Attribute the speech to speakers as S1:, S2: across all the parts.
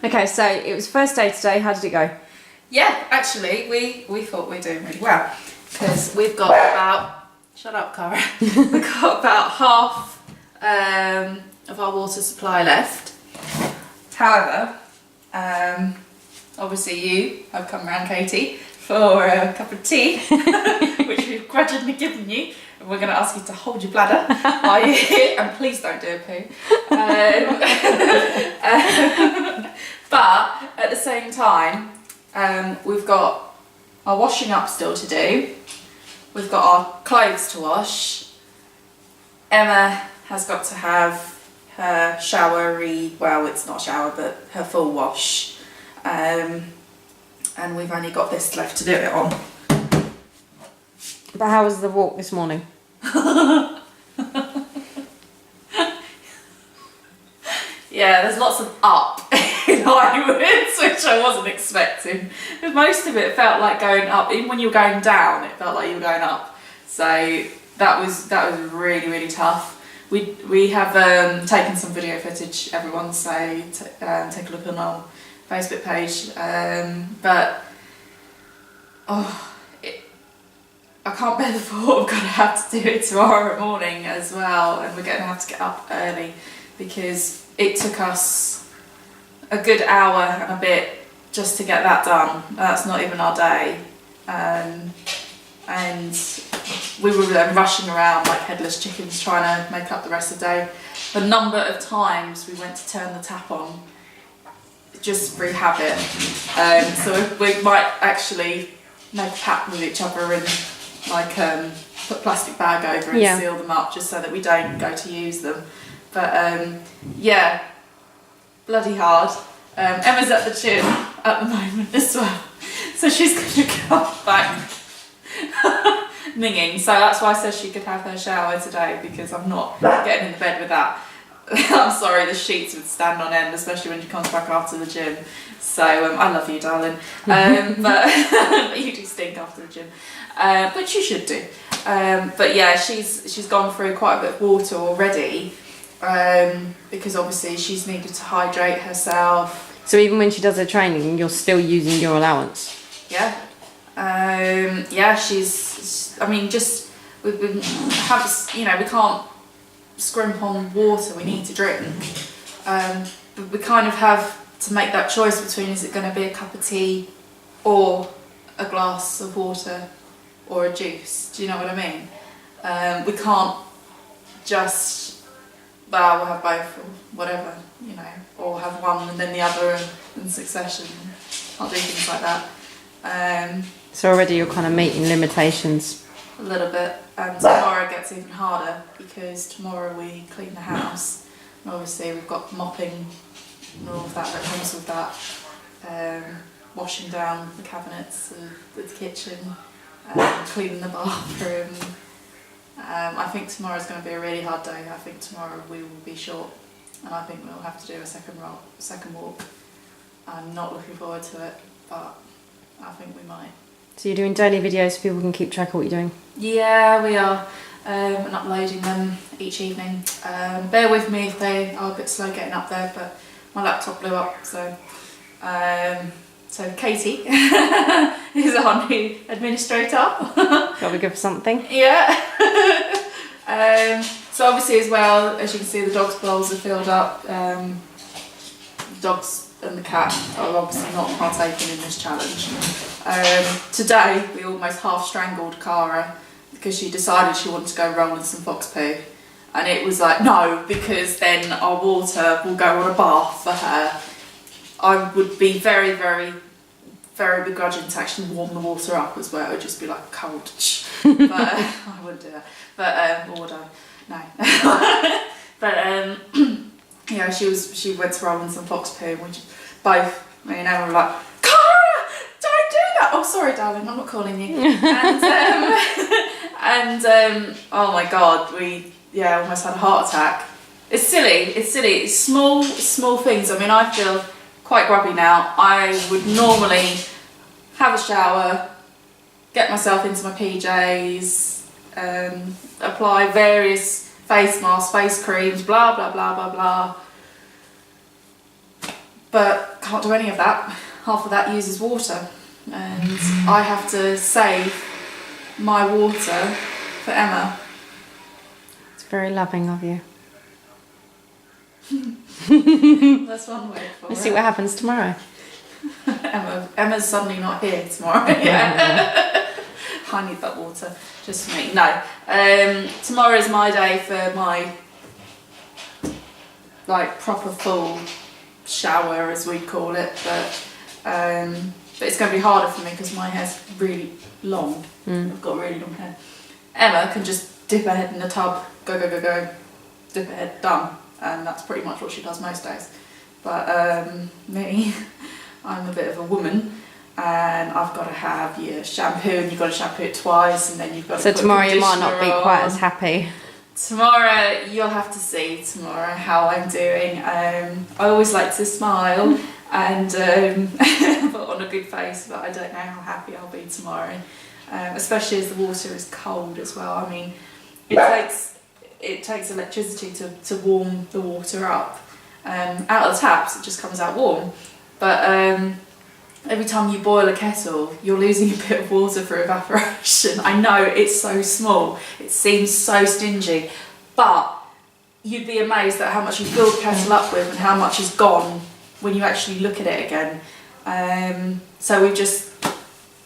S1: Okay, so it was first day today. How did it go?
S2: Yeah, actually, we thought we were doing really well because we've got about, shut up, Cara. We've got about half of our water supply left. However, obviously you have come round, Katie, for a cup of tea, which we've grudgingly given you. And we're going to ask you to hold your bladder while you're here, and please don't do a poo. But at the same time, we've got our washing up still to do. We've got our clothes to wash. Emma has got to have her showery, well, it's not a shower, but her full wash. And we've only got this left to do it on.
S1: But how was the walk this morning?
S2: Yeah, there's lots of up in Highwards, which I wasn't expecting. Most of it felt like going up. Even when you were going down, it felt like you were going up. So that was really, really tough. We have taken some video footage, everyone, so take a look on our Facebook page. But I can't bear the thought of going to have to do it tomorrow morning as well, and we're going to have to get up early because it took us a good hour and a bit just to get that done. That's not even our day. And we were then rushing around like headless chickens trying to make up the rest of the day. The number of times we went to turn the tap on, just through habit. So we might actually make a pact with each other and like put a plastic bag over and seal them up just so that we don't go to use them. But yeah, bloody hard. Emma's at the gym at the moment as well, so she's going to come back minging. So that's why I said she could have her shower today, because I'm not getting in the bed with that. I'm sorry, the sheets would stand on end, especially when she comes back after the gym. So I love you, darling. But you do stink after the gym, which you should do. But yeah, she's gone through quite a bit of water already, because obviously she's needed to hydrate herself.
S1: So even when she does her training, you're still using your allowance?
S2: Yeah. Yeah, she's. I mean, just we have, you know, we can't scrimp on water. We need to drink. But we kind of have to make that choice between, is it going to be a cup of tea or a glass of water or a juice? Do you know what I mean? We can't just, well, we'll have both or whatever, you know, or have one and then the other in succession. Can't do things like that.
S1: So already you're kind of meeting limitations.
S2: A little bit, and tomorrow gets even harder because tomorrow we clean the house, and obviously we've got mopping and all of that comes with that, washing down the cabinets of the kitchen, cleaning the bathroom. I think tomorrow's going to be a really hard day. I think tomorrow we will be short, and I think we'll have to do a second walk. I'm not looking forward to it, but I think we might.
S1: So you're doing daily videos so people can keep track of what you're doing?
S2: Yeah, we are, and uploading them each evening. Bear with me if they are a bit slow getting up there, but my laptop blew up, so Katie is our new administrator.
S1: Got to be good for something.
S2: Yeah. So obviously as well, as you can see, the dogs' bowls are filled up. Dogs and the cat are obviously not partaking in this challenge. Today we almost half strangled Cara because she decided she wanted to go roll in some fox poo, and it was like, no, because then our water will go on a bath for her. I would be very, very, very begrudging to actually warm the water up as well. It would just be like cold. But I wouldn't do that. But or would I? No. But yeah, she went to roll in some fox poo, and we just both, me and Emma, were like, Cara, don't do that. Oh, sorry, darling, I'm not calling you. And oh my God, we almost had a heart attack. It's silly. It's small things. I mean, I feel quite grubby now. I would normally have a shower, get myself into my PJs, apply various face masks, face creams, blah blah blah blah blah. But can't do any of that. Half of that uses water, and I have to save my water for Emma.
S1: It's very loving of you.
S2: That's one way for
S1: Let's
S2: it.
S1: see what happens tomorrow.
S2: Emma's suddenly not here tomorrow. Yeah. I need that water just for me. No. Tomorrow is my day for my like proper full shower, as we'd call it, but it's going to be harder for me because my hair's really long. I've got really long hair. Emma can just dip her head in the tub, go, dip her head, done, and that's pretty much what she does most days. But me, I'm a bit of a woman, and I've got to have your shampoo, and you've got to shampoo it twice, and then you've got to
S1: So
S2: put
S1: tomorrow you might not be
S2: conditioner
S1: quite
S2: on.
S1: as happy.
S2: Tomorrow, you'll have to see tomorrow how I'm doing. I always like to smile and put on a good face, but I don't know how happy I'll be tomorrow, especially as the water is cold as well. I mean, it takes electricity to warm the water up. Out of the taps, it just comes out warm, but every time you boil a kettle, you're losing a bit of water through evaporation. I know it's so small, it seems so stingy, but you'd be amazed at how much you fill the kettle up with and how much is gone when you actually look at it again. So we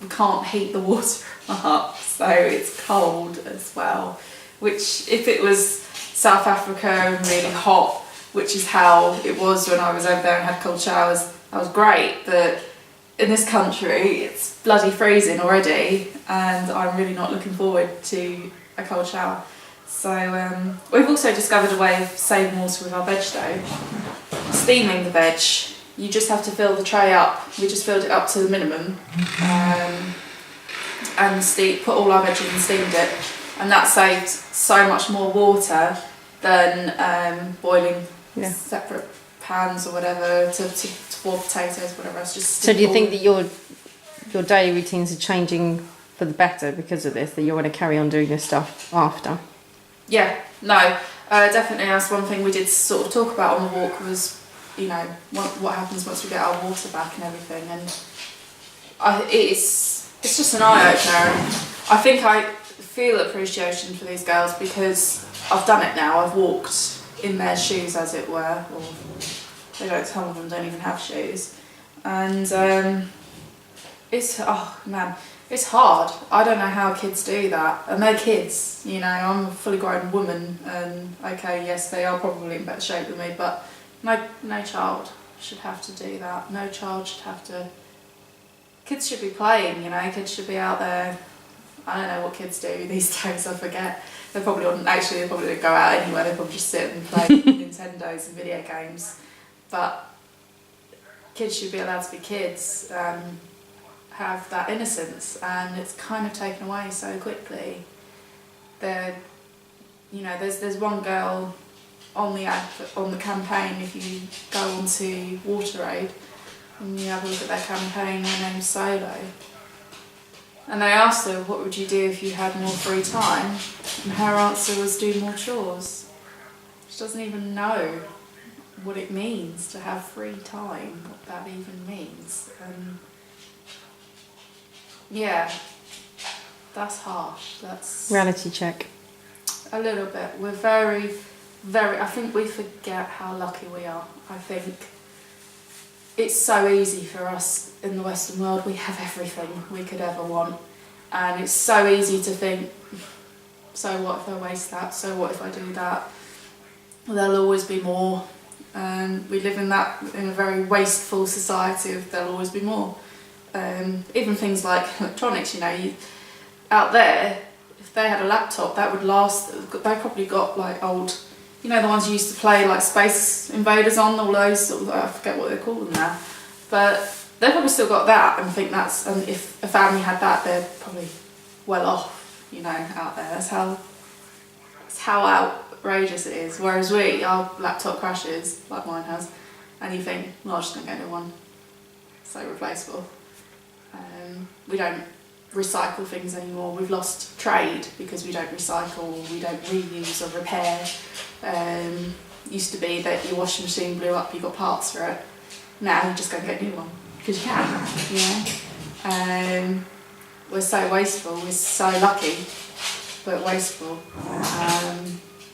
S2: can't heat the water up, so it's cold as well, which if it was South Africa and really hot, which is how it was when I was over there and had cold showers, that was great, but in this country it's bloody freezing already, and I'm really not looking forward to a cold shower. So we've also discovered a way of saving water with our veg though. Steaming the veg, you just have to fill the tray up. We just filled it up to the minimum, and put all our veg in and steamed it, and that saved so much more water than boiling separate pans or whatever to boil potatoes, whatever else. Just
S1: So do you think that your daily routines are changing for the better because of this, that you're going to carry on doing this stuff after?
S2: Yeah, no, definitely. That's one thing we did sort of talk about on the walk was, you know, what happens once we get our water back and everything, and it's just an eye opener. I think I feel appreciation for these girls because I've done it now. I've walked in their shoes, as it were, or some of them don't even have shoes, and it's hard. I don't know how kids do that, and they're kids, you know. I'm a fully grown woman, and okay, yes, they are probably in better shape than me, but no child should have to do that. No child should have to. Kids should be playing, you know. Kids should be out there. I don't know what kids do these days. I forget. They probably don't go out anywhere. They probably just sit and play Nintendos and video games. But kids should be allowed to be kids, have that innocence, and it's kind of taken away so quickly. There's one girl on the campaign. If you go onto WaterAid and you have a look at their campaign, her name's Solo. And they asked her, what would you do if you had more free time? And her answer was do more chores. She doesn't even know what it means to have free time, what that even means. Yeah, that's harsh. That's
S1: Reality check.
S2: a little bit. We're very, very, I think we forget how lucky we are. I think it's so easy for us in the Western world. We have everything we could ever want, and it's so easy to think, so what if I waste that? So what if I do that? There'll always be more. We live in a very wasteful society of there'll always be more. Even things like electronics, you know, out there, if they had a laptop that would last, they probably got like old, you know, the ones you used to play like Space Invaders on, all those sort of, I forget what they call them now, but they've probably still got that and think that's, and if a family had that, they're probably well off, you know, out there. That's how outrageous it is. Whereas our laptop crashes, like mine has, and you think, well, I'm just going to go to one, so replaceable. We don't recycle things anymore. We've lost trade because we don't recycle, we don't reuse or repair. Used to be that your washing machine blew up, you got parts for it. now you just go and get a new one because you can, you know. We're so wasteful, we're so lucky, but wasteful.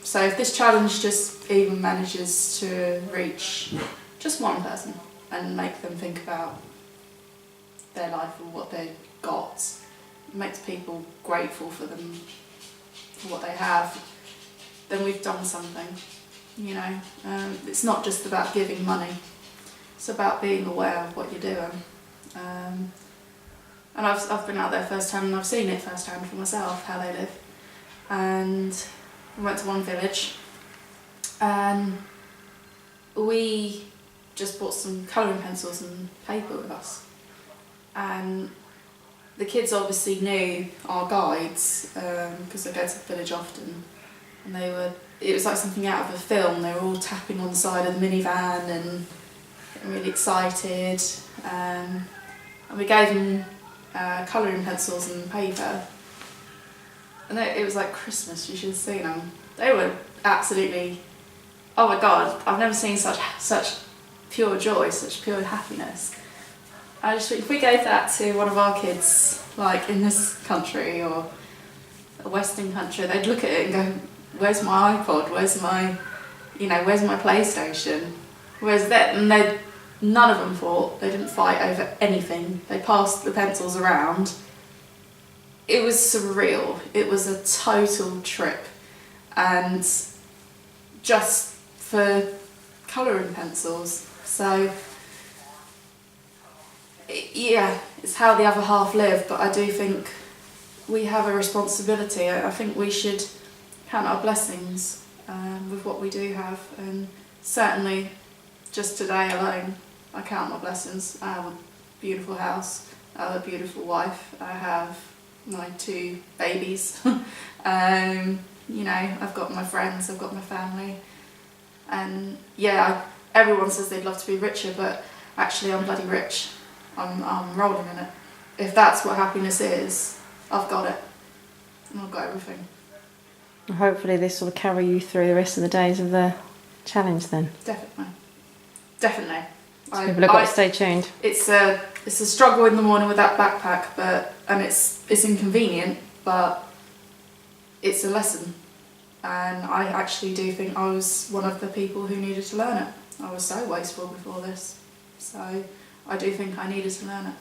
S2: So if this challenge just even manages to reach just one person and make them think about their life or what they've got, it makes people grateful for them, for what they have, then we've done something, you know. It's not just about giving money, it's about being aware of what you're doing. And I've been out there firsthand and I've seen it firsthand for myself, how they live. And we went to one village and we just bought some colouring pencils and paper with us. And the kids obviously knew our guides because they go to the village often. And it was like something out of a film. They were all tapping on the side of the minivan and getting really excited. And we gave them colouring pencils and paper, and it was like Christmas. You should have seen them. They were absolutely, oh my god, I've never seen such pure joy, such pure happiness. I just think if we gave that to one of our kids, like in this country or a Western country, they'd look at it and go, where's my iPod, where's my PlayStation, where's that? And none of them fought, they didn't fight over anything, they passed the pencils around. It was surreal, it was a total trip, and just for colouring pencils. So yeah, it's how the other half live, but I do think we have a responsibility. I think we should count our blessings with what we do have, and certainly just today alone I count my blessings. I have a beautiful house, I have a beautiful wife, I have my 2 babies, you know, I've got my friends, I've got my family, and yeah, everyone says they'd love to be richer, but actually I'm bloody rich. I'm rolling in it. If that's what happiness is, I've got it, and I've got everything.
S1: Hopefully this will carry you through the rest of the days of the challenge then.
S2: Definitely.
S1: So people have got to stay tuned.
S2: It's a struggle in the morning with that backpack, and it's inconvenient, but it's a lesson. And I actually do think I was one of the people who needed to learn it. I was so wasteful before this, so I do think I needed to learn it.